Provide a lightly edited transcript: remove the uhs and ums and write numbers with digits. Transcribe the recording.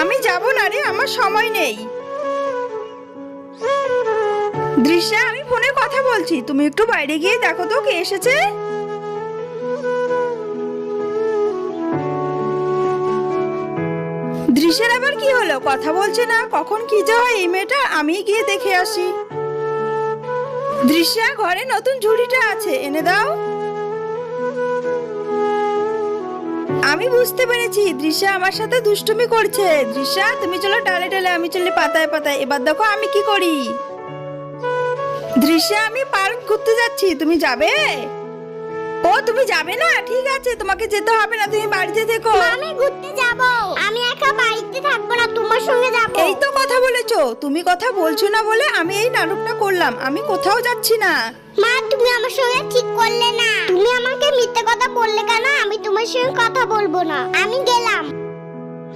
আমি যাব না রে, আমার সময় নেই। দৃশ্যা, আমি ফোনে কথা বলছি, তুমি একটু বাইরে গিয়ে দেখো তো কে এসেছে। দৃশ্যের আবার কি হলো, কথা বলছে না, কখন কি যে হয় এই মেয়েটা, আমি গিয়ে দেখে আসি। দৃশ্যা, ঘরে নতুন ঝুড়িটা আছে, এনে দাও। আমি বুঝতে পেরেছি দৃশ্যা আমার সাথে দুষ্টুমি করছে। দৃশ্যা, তুমি চলো ডালে ডালে, আমি চলি পাতায় পাতায়, এবার দেখো আমি কি করি। দৃশ্যা, আমি পার্ক ঘুরতে যাচ্ছি, তুমি যাবে? ও তুমি যাবে না, ঠিক আছে, তোমাকে যেতে হবে না, তুমি বাড়িতে থেকো। আমি ঘুরতে যাব, আমি একা বাড়িতে থাকবো না, তোমার সঙ্গে যাব। এই তো কথা বলেছো, তুমি কথা বলছো না বলে আমি এই নাটকটা করলাম, আমি কোথাও যাচ্ছি না। মা, তুমি আমার সঙ্গে ঠিক করলে না, তুমি আমাকে মিথ্যে কথা বললে কেন? আমি তোমার সঙ্গে কথা বলবো না, আমি গেলাম।